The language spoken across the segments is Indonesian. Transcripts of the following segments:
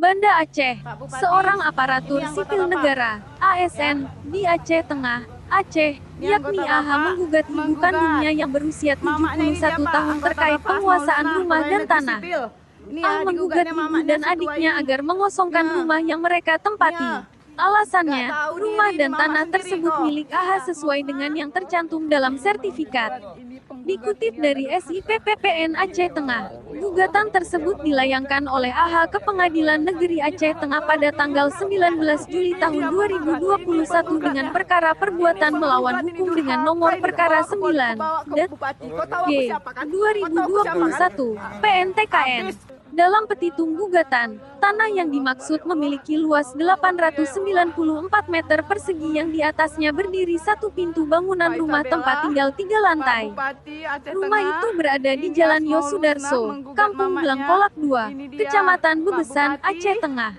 Banda Aceh, Pak Bupati, seorang aparatur ini anggota sipil Bapak. negara, ASN, di Aceh Tengah, Aceh, Ini yakni anggota AH Bapak menggugat ibu menggugat. kandungnya yang berusia Mamaknya ini 71 siapa? tahun Anggota terkait Bapak penguasaan Maulana, rumah pegawai dan negeri tanah. sipil. Ini Ah ya menggugat digugatnya ibu mamaknya dan si tua adiknya ini. agar mengosongkan Ya. rumah yang mereka tempati. Ya. Nggak Alasannya, tahu rumah diri, dan ini mamak tanah sendiri tersebut kok. milik AH sesuai dengan yang tercantum dalam sertifikat. Dikutip dari SIPPPN Aceh Tengah, gugatan tersebut dilayangkan oleh AH ke Pengadilan Negeri Aceh Tengah pada tanggal 19 Juli tahun 2021 dengan perkara perbuatan melawan hukum dengan nomor perkara 9/G/2021 PNTKN. Dalam petitum gugatan, tanah yang dimaksud memiliki luas 894 meter persegi yang di atasnya berdiri satu pintu bangunan rumah tempat tinggal 3 lantai. Rumah itu berada di Jalan Yosudarso, Kampung Blangkolak 2, Kecamatan Bebesan, Aceh Tengah.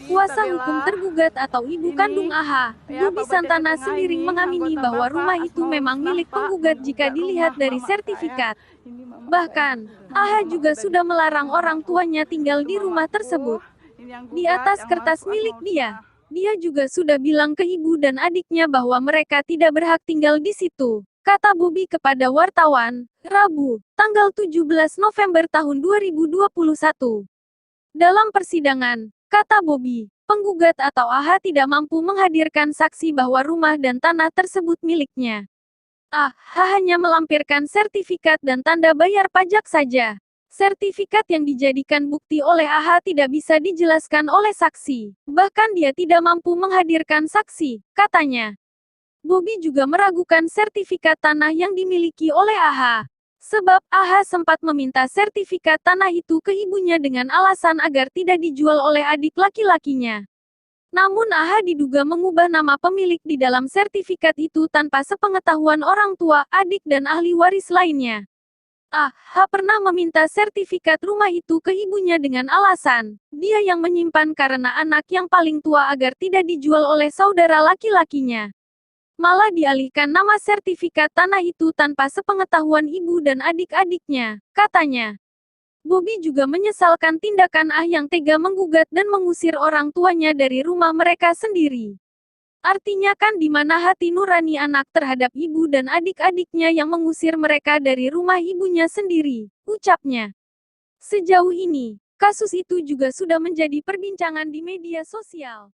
Kuasa hukum tergugat atau ibu kandung AH, Bobi Santana sendiri mengamini bahwa rumah itu memang milik penggugat jika dilihat dari sertifikat. Bahkan, AH juga sudah melarang orang tuanya tinggal di rumah tersebut. Di atas kertas milik dia, dia juga sudah bilang ke ibu dan adiknya bahwa mereka tidak berhak tinggal di situ, kata Bobi kepada wartawan, Rabu, tanggal 17 November tahun 2021. Dalam persidangan, kata Bobi, penggugat atau AH tidak mampu menghadirkan saksi bahwa rumah dan tanah tersebut miliknya. AH hanya melampirkan sertifikat dan tanda bayar pajak saja. Sertifikat yang dijadikan bukti oleh AH tidak bisa dijelaskan oleh saksi. Bahkan dia tidak mampu menghadirkan saksi, katanya. Bobi juga meragukan sertifikat tanah yang dimiliki oleh AH. Sebab AH sempat meminta sertifikat tanah itu ke ibunya dengan alasan agar tidak dijual oleh adik laki-lakinya. Namun AH diduga mengubah nama pemilik di dalam sertifikat itu tanpa sepengetahuan orang tua, adik dan ahli waris lainnya. AH pernah meminta sertifikat rumah itu ke ibunya dengan alasan, dia yang menyimpan karena anak yang paling tua agar tidak dijual oleh saudara laki-lakinya. Malah dialihkan nama sertifikat tanah itu tanpa sepengetahuan ibu dan adik-adiknya, katanya. Bobi juga menyesalkan tindakan AH yang tega menggugat dan mengusir orang tuanya dari rumah mereka sendiri. Artinya kan di mana hati nurani anak terhadap ibu dan adik-adiknya yang mengusir mereka dari rumah ibunya sendiri, ucapnya. Sejauh ini, kasus itu juga sudah menjadi perbincangan di media sosial.